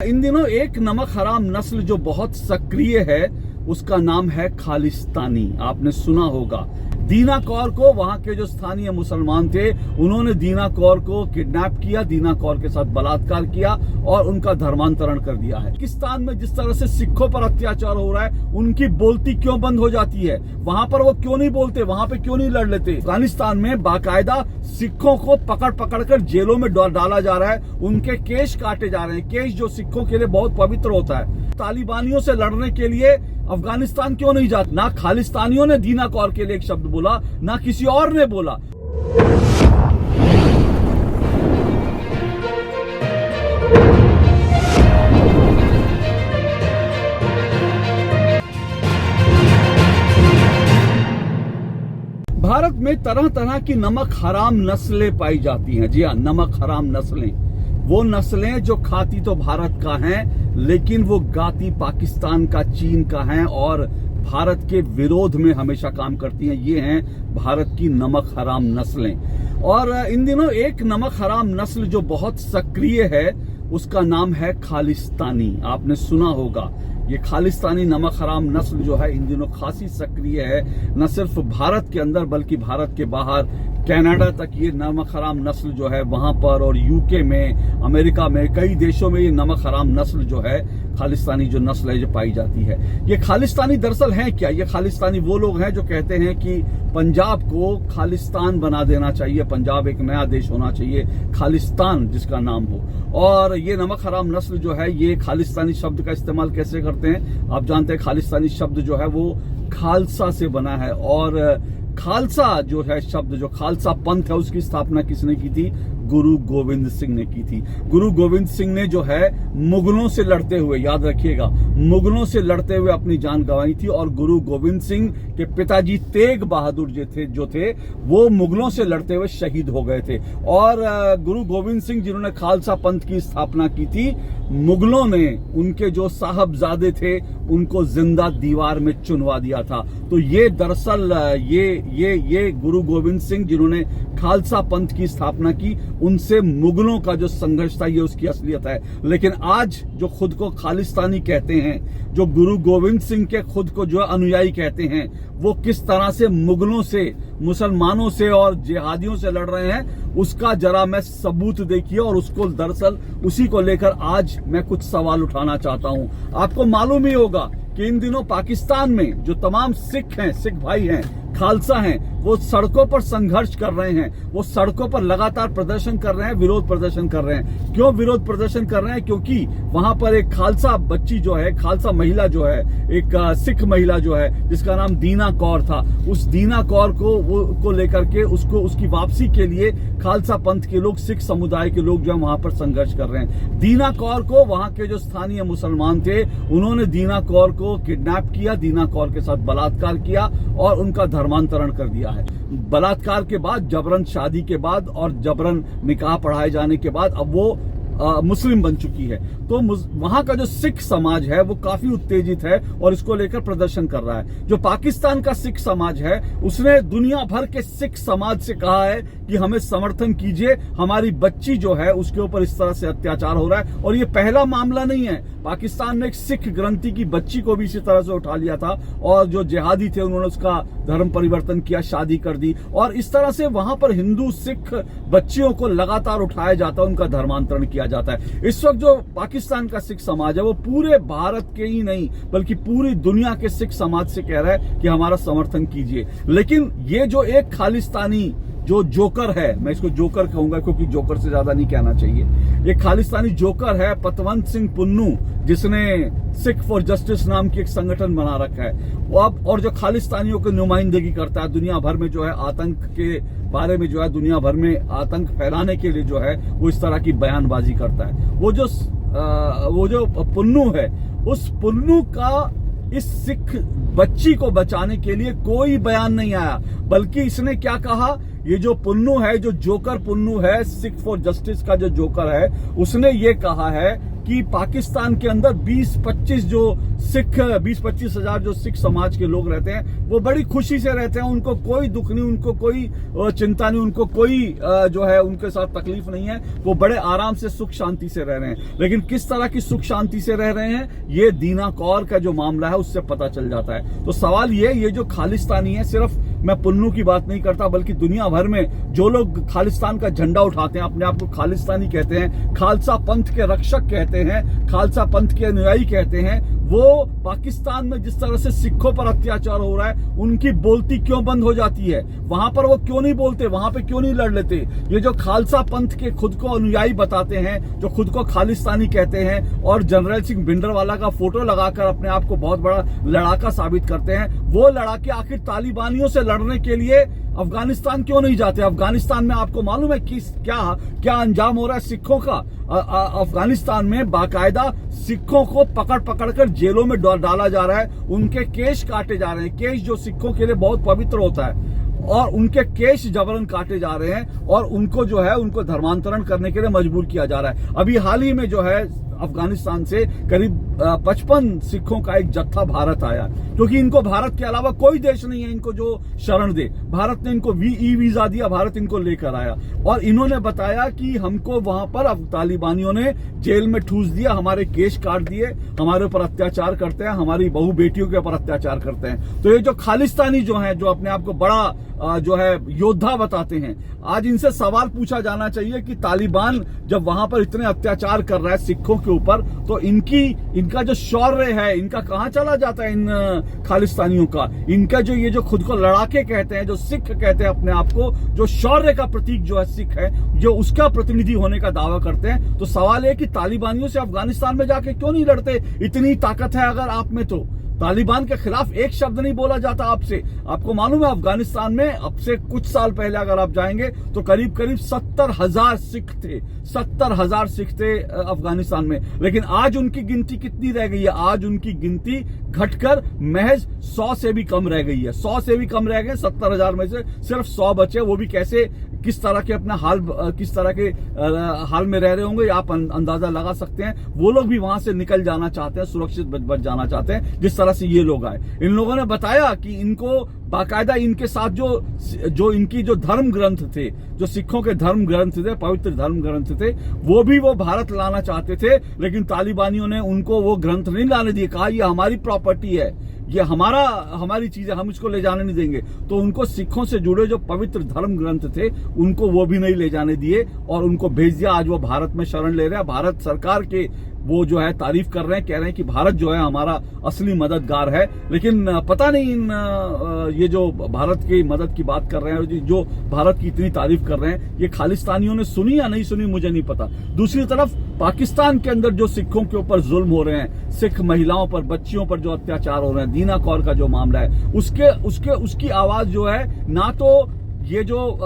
इन दिनों एक नमक हराम नस्ल जो बहुत सक्रिय है उसका नाम है खालिस्तानी। आपने सुना होगा। दीना कौर को, वहां के जो स्थानीय मुसलमान थे, उन्होंने दीना कौर को किडनैप किया, दीना कौर के साथ बलात्कार किया और उनका धर्मांतरण कर दिया है। पाकिस्तान में जिस तरह से सिखों पर अत्याचार हो रहा है, उनकी बोलती क्यों बंद हो जाती है? वहां पर वो क्यों नहीं बोलते? वहां पे क्यों नहीं लड़ लेते? अफगानिस्तान में बाकायदा सिखों को पकड़ पकड़ कर जेलों में डाला जा रहा है, उनके केश काटे जा रहे हैं। केश जो सिखों के लिए बहुत पवित्र होता है। तालिबानियों से लड़ने के लिए अफगानिस्तान क्यों नहीं जाते? ना खालिस्तानियों ने दीना कौर के लिए एक शब्द बोला, ना किसी और ने बोला। भारत में तरह तरह की नमक हराम नस्लें पाई जाती हैं। जी हाँ, नमक हराम नस्लें, वो नस्लें जो खाती तो भारत का हैं, लेकिन वो गाती पाकिस्तान का, चीन का है और भारत के विरोध में हमेशा काम करती हैं। ये हैं भारत की नमक हराम नस्लें। और इन दिनों एक नमक हराम नस्ल जो बहुत सक्रिय है उसका नाम है खालिस्तानी। आपने सुना होगा। ये खालिस्तानी नमक हराम नस्ल जो है इन दिनों खासी सक्रिय है, न सिर्फ भारत के अंदर बल्कि भारत के बाहर, कनाडा तक ये नमक हराम नस्ल जो है वहां पर, और यूके में, अमेरिका में, कई देशों में ये नमक हराम नस्ल जो है, खालिस्तानी जो नस्ल है, जो पाई जाती है। ये खालिस्तानी दरअसल है क्या? ये खालिस्तानी वो लोग हैं जो कहते हैं कि पंजाब को खालिस्तान बना देना चाहिए, पंजाब एक नया देश होना चाहिए, खालिस्तान जिसका नाम हो। और ये नमक हराम नस्ल जो है ये खालिस्तानी शब्द का इस्तेमाल कैसे करते हैं? आप जानते हैं खालिस्तानी शब्द जो है वो खालसा से बना है, और खालसा जो है शब्द, जो खालसा पंथ है, उसकी स्थापना किसने की थी? गुरु गोविंद सिंह ने की थी। गुरु गोविंद सिंह ने जो है मुगलों से लड़ते हुए, याद रखिएगा, मुगलों से लड़ते हुए अपनी जान गंवाई थी। और गुरु गोविंद सिंह के पिताजी तेग बहादुर जो थे वो मुगलों से लड़ते हुए शहीद हो गए थे। और गुरु गोविंद सिंह जिन्होंने खालसा पंथ की स्थापना की थी, मुगलों ने उनके जो साहबजादे थे उनको जिंदा दीवार में चुनवा दिया था। तो ये दरअसल ये गुरु गोविंद सिंह जिन्होंने खालसा पंथ की स्थापना की, उनसे मुगलों का जो संघर्ष था ये उसकी असलियत है। लेकिन आज जो खुद को खालिस्तानी कहते हैं, जो गुरु गोविंद सिंह के खुद को जो अनुयायी कहते हैं, वो किस तरह से मुगलों से, मुसलमानों से और जिहादियों से लड़ रहे हैं, उसका जरा मैं सबूत देखिए। और उसको दरअसल उसी को लेकर आज मैं कुछ सवाल उठाना चाहता हूं। आपको मालूम ही होगा कि इन दिनों पाकिस्तान में जो तमाम सिख हैं, सिख भाई हैं, खालसा हैं, वो सड़कों पर संघर्ष कर रहे हैं। वो सड़कों पर लगातार प्रदर्शन कर रहे हैं, विरोध प्रदर्शन कर रहे हैं। क्यों विरोध प्रदर्शन कर रहे हैं? क्योंकि वहां पर एक खालसा बच्ची जो है, खालसा महिला जो है, एक सिख महिला जो है जिसका नाम दीना कौर था, उस दीना कौर को लेकर के उसकी वापसी के लिए खालसा पंथ के लोग, सिख समुदाय के लोग जो है वहां पर संघर्ष कर रहे हैं। दीना कौर को, वहां के जो स्थानीय मुसलमान थे, उन्होंने दीना कौर को किडनैप किया, दीना कौर के साथ बलात्कार किया और उनका धर्मांतरण कर दिया है। बलात्कार के बाद, जबरन शादी के बाद और जबरन निकाह पढ़ाए जाने के बाद अब वो मुस्लिम बन चुकी है। तो वहां का जो सिख समाज है वो काफी उत्तेजित है और इसको लेकर प्रदर्शन कर रहा है। जो पाकिस्तान का सिख समाज है उसने दुनिया भर के सिख समाज से कहा है कि हमें समर्थन कीजिए, हमारी बच्ची जो है उसके ऊपर इस तरह से अत्याचार हो रहा है। और ये पहला मामला नहीं है। पाकिस्तान में एक सिख ग्रंथी की बच्ची को भी इसी तरह से उठा लिया था और जो जिहादी थे उन्होंने उसका धर्म परिवर्तन किया, शादी कर दी। और इस तरह से वहां पर हिंदू सिख बच्चियों को लगातार उठाया जाता है, उनका धर्मांतरण किया जाता है। इस वक्त जो पाकिस्तान का सिख समाज है वो पूरे भारत के ही नहीं बल्कि पूरी दुनिया के सिख समाज से कह रहा है कि हमारा समर्थन कीजिए। लेकिन ये जो एक खालिस्तानी जो जोकर है, मैं इसको जोकर कहूंगा क्योंकि जोकर से ज्यादा नहीं कहना चाहिए, ये खालिस्तानी जोकर है पतवंत सिंह पुन्नू, जिसने सिख फॉर जस्टिस नाम की एक संगठन बना रखा है वो अब, और जो खालिस्तानियों की नुमाइंदगी करता है दुनिया भर में, जो है आतंक के बारे में, जो है दुनिया भर में आतंक फैलाने के लिए जो है वो इस तरह की बयानबाजी करता है। वो जो पुन्नू है, उस पुन्नू का इस सिख बच्ची को बचाने के लिए कोई बयान नहीं आया, बल्कि इसने क्या कहा, ये जो पुन्नू है, जो जोकर पुन्नू है, सिख फॉर जस्टिस का जो जोकर है, उसने ये कहा है कि पाकिस्तान के अंदर 20-25 हजार जो सिख समाज के लोग रहते हैं वो बड़ी खुशी से रहते हैं, उनको कोई दुख नहीं, उनको कोई चिंता नहीं, उनको कोई जो है उनके साथ तकलीफ नहीं है, वो बड़े आराम से सुख शांति से रह रहे हैं। लेकिन किस तरह की सुख शांति से रह रहे हैं ये दीना कौर का जो मामला है उससे पता चल जाता है। तो सवाल ये जो खालिस्तानी है, सिर्फ मैं पुन्नू की बात नहीं करता बल्कि दुनिया भर में जो लोग खालिस्तान का झंडा उठाते हैं, अपने आप को खालिस्तानी कहते हैं, खालसा पंथ के रक्षक कहते हैं, खालसा पंथ के अनुयायी कहते हैं, वो पाकिस्तान में जिस तरह से सिखों पर अत्याचार हो रहा है उनकी बोलती क्यों बंद हो जाती है? वहां पर वो क्यों नहीं बोलते, वहां पे क्यों नहीं लड़ लेते? ये जो खालसा पंथ के खुद को अनुयायी बताते हैं, जो खुद को खालिस्तानी कहते हैं और जनरल सिंह भिंडरवाला का फोटो लगाकर अपने आप को बहुत बड़ा लड़ाका साबित करते हैं, वो लड़ाके आखिर तालिबानियों से लड़ने के लिए अफगानिस्तान क्यों नहीं जाते? अफगानिस्तान में आपको मालूम है कि क्या अंजाम हो रहा है सिखों का? अफगानिस्तान में बाकायदा सिखों को पकड़ कर जेलों में डाला जा रहा है, उनके केश काटे जा रहे हैं। केश जो सिखों के लिए बहुत पवित्र होता है और उनके केश जबरन काटे जा रहे हैं और उनको जो है उनको धर्मांतरण करने के लिए मजबूर किया जा रहा है। अभी हाल ही में जो है अफगानिस्तान से करीब 55 सिखों का एक जत्था भारत आया, क्योंकि इनको भारत के अलावा कोई देश नहीं है इनको जो शरण दे। भारत ने इनको वीजा दिया, भारत इनको लेकर आया और इन्होंने बताया कि हमको वहां पर तालिबानियों ने जेल में ठूस दिया, हमारे केश काट दिए, हमारे ऊपर अत्याचार करते हैं, हमारी बहू बेटियों के ऊपर अत्याचार करते हैं। तो ये जो खालिस्तानी जो है, जो अपने आप को बड़ा जो है योद्धा बताते हैं, आज इनसे सवाल पूछा जाना चाहिए कि तालिबान जब वहां पर इतने अत्याचार कर रहा है सिखों के ऊपर, तो इनका जो शौर्य है इनका कहां चला जाता है? इन खालिस्तानियों का, इनका जो ये जो खुद को लड़ाके कहते हैं, जो सिख कहते हैं अपने आप को, जो शौर्य का प्रतीक जो है सिख है, जो उसका प्रतिनिधि होने का दावा करते हैं। तो सवाल है कि तालिबानियों से अफगानिस्तान में जाके क्यों नहीं लड़ते? इतनी ताकत है अगर आप में, तो तालिबान के खिलाफ एक शब्द नहीं बोला जाता आपसे। आपको मालूम है अफगानिस्तान में अब से कुछ साल पहले अगर आप जाएंगे तो करीब 70,000 सिख थे, 70,000 सिख थे अफगानिस्तान में। लेकिन आज उनकी गिनती कितनी रह गई है? आज उनकी गिनती घटकर महज 100 से भी कम रह गई है। 100 से भी कम रह गए, 70,000 में से सिर्फ 100 बचे। वो भी कैसे, किस तरह के अपना किस तरह के हाल में रह रहे होंगे आप अंदाजा लगा सकते हैं। वो लोग भी वहां से निकल जाना चाहते हैं, सुरक्षित बच जाना चाहते हैं, जिस तरह से ये लोग आए। इन लोगों ने बताया कि इनको बाकायदा इनके साथ जो इनकी जो धर्म ग्रंथ थे, जो सिखों के धर्म ग्रंथ थे, पवित्र धर्म ग्रंथ थे, वो भारत लाना चाहते थे, लेकिन तालिबानियों ने उनको वो ग्रंथ नहीं लाने दिए। कहा ये हमारी प्रॉपर्टी है, ये हमारी चीज है, हम इसको ले जाने नहीं देंगे। तो उनको सिखों से जुड़े जो पवित्र धर्म ग्रंथ थे उनको वो भी नहीं ले जाने दिए और उनको भेज दिया। आज वो भारत में शरण ले रहे हैं, भारत सरकार के वो जो है तारीफ कर रहे हैं, कह रहे हैं कि भारत जो है हमारा असली मददगार है। लेकिन पता नहीं ये जो भारत की मदद की बात कर रहे हैं और जो भारत की इतनी तारीफ कर रहे हैं, ये खालिस्तानियों ने सुनी या नहीं सुनी मुझे नहीं पता। दूसरी तरफ पाकिस्तान के अंदर जो सिखों के ऊपर जुल्म हो रहे हैं, सिख महिलाओं पर, बच्चियों पर जो अत्याचार हो रहे हैं, दीना कौर का जो मामला है, उसकी आवाज जो है, ना तो ये जो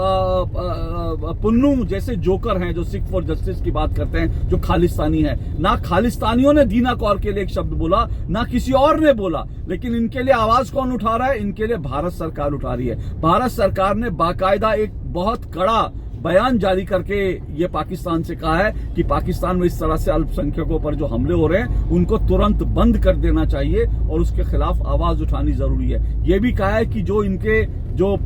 पुन्नू जैसे जोकर हैं जो सिख फॉर जस्टिस की बात करते हैं, जो खालिस्तानी है, ना खालिस्तानियों ने दीना कौर के लिए एक शब्द बोला, ना किसी और ने बोला। लेकिन इनके लिए आवाज कौन उठा रहा है? इनके लिए भारत सरकार उठा रही है। भारत सरकार ने बाकायदा एक बहुत कड़ा बयान जारी करके ये पाकिस्तान से कहा है कि पाकिस्तान में इस तरह से अल्पसंख्यकों पर जो हमले हो रहे हैं उनको तुरंत बंद कर देना चाहिए और उसके खिलाफ आवाज उठानी जरूरी है। ये भी कहा है कि जो इनके जो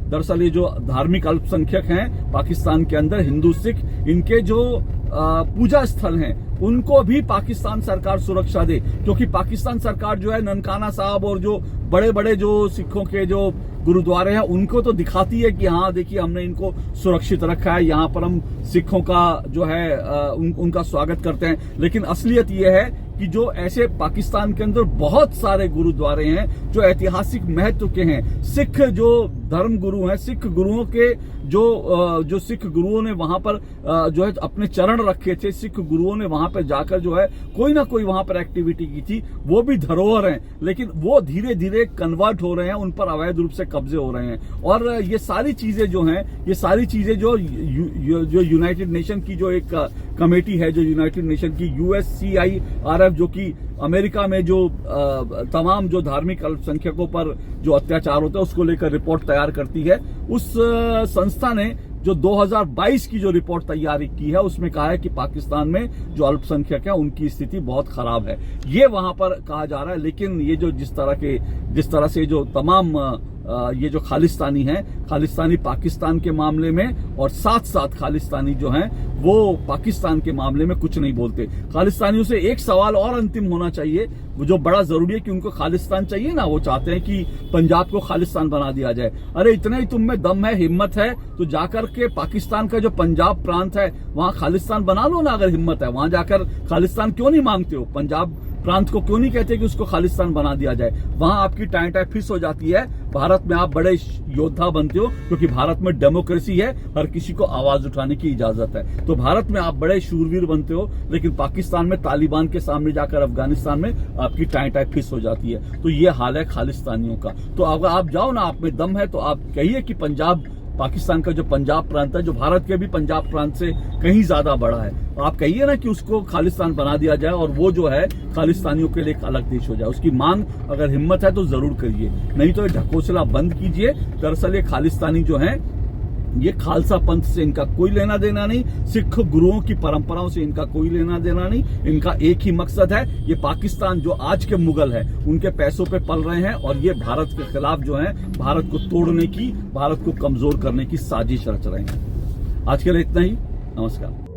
दरअसल ये जो धार्मिक अल्पसंख्यक हैं पाकिस्तान के अंदर, हिंदू सिख, इनके जो पूजा स्थल हैं उनको भी पाकिस्तान सरकार सुरक्षा दे, क्योंकि पाकिस्तान सरकार जो है ननकाना साहब और जो बड़े बड़े जो सिखों के जो गुरुद्वारे हैं उनको तो दिखाती है कि हाँ देखिए हमने इनको सुरक्षित रखा है, यहाँ पर हम सिखों का जो है उनका स्वागत करते हैं। लेकिन असलियत ये है कि जो ऐसे पाकिस्तान के अंदर बहुत सारे गुरुद्वारे हैं जो ऐतिहासिक महत्व के हैं, सिख जो धर्म गुरु हैं, सिख गुरुओं के जो सिख गुरुओं ने वहां पर जो है अपने चरण रखे थे, सिख गुरुओं ने वहां पर जाकर जो है कोई ना कोई वहां पर एक्टिविटी की थी, वो भी धरोहर हैं। लेकिन वो धीरे धीरे कन्वर्ट हो रहे हैं, उन पर अवैध रूप से कब्जे हो रहे हैं। और ये सारी चीजें जो हैं, ये सारी चीजें जो यूनाइटेड नेशन की जो एक कमेटी है, जो यूनाइटेड नेशन की USCIRF जो कि अमेरिका में जो तमाम जो धार्मिक अल्पसंख्यकों पर जो अत्याचार होता है उसको लेकर रिपोर्ट तैयार करती है, उस संस्था ने जो 2022 की जो रिपोर्ट तैयार की है उसमें कहा है कि पाकिस्तान में जो अल्पसंख्यक है उनकी स्थिति बहुत खराब है, ये वहां पर कहा जा रहा है। लेकिन ये जो जिस तरह से जो तमाम ये जो खालिस्तानी हैं, खालिस्तानी पाकिस्तान के मामले में और साथ साथ खालिस्तानी जो हैं वो पाकिस्तान के मामले में कुछ नहीं बोलते। खालिस्तानियों से एक सवाल और अंतिम होना चाहिए, वो जो बड़ा जरूरी है कि उनको खालिस्तान चाहिए ना, वो चाहते हैं कि पंजाब को खालिस्तान बना दिया जाए। अरे इतना ही तुम में दम है, हिम्मत है तो जाकर के पाकिस्तान का जो पंजाब प्रांत है वहां खालिस्तान बना लो ना। अगर हिम्मत है वहां जाकर खालिस्तान क्यों नहीं मांगते हो? पंजाब प्रांत को क्यों नहीं कहते कि उसको खालिस्तान बना दिया जाए? वहां आपकी टाई टाई फिस हो जाती है। भारत में आप बड़े योद्धा बनते हो क्योंकि भारत में डेमोक्रेसी है, हर किसी को आवाज उठाने की इजाजत है, तो भारत में आप बड़े शूरवीर बनते हो। लेकिन पाकिस्तान में तालिबान के सामने जाकर अफगानिस्तान में आपकी टाई टाई फिस हो जाती है। तो ये हाल है खालिस्तानियों का। तो अगर आप जाओ ना, आप में दम है तो आप कहिए कि पंजाब, पाकिस्तान का जो पंजाब प्रांत है जो भारत के भी पंजाब प्रांत से कहीं ज्यादा बड़ा है, आप कहिए ना कि उसको खालिस्तान बना दिया जाए और वो जो है खालिस्तानियों के लिए एक अलग देश हो जाए। उसकी मांग अगर हिम्मत है तो जरूर करिए, नहीं तो ये ढकोसला बंद कीजिए। दरअसल ये खालिस्तानी जो है ये खालसा पंथ से इनका कोई लेना देना नहीं, सिख गुरुओं की परंपराओं से इनका कोई लेना देना नहीं। इनका एक ही मकसद है, ये पाकिस्तान जो आज के मुगल है उनके पैसों पे पल रहे हैं और ये भारत के खिलाफ जो है भारत को तोड़ने की, भारत को कमजोर करने की साजिश रच रहे हैं। आज के लिए इतना ही, नमस्कार।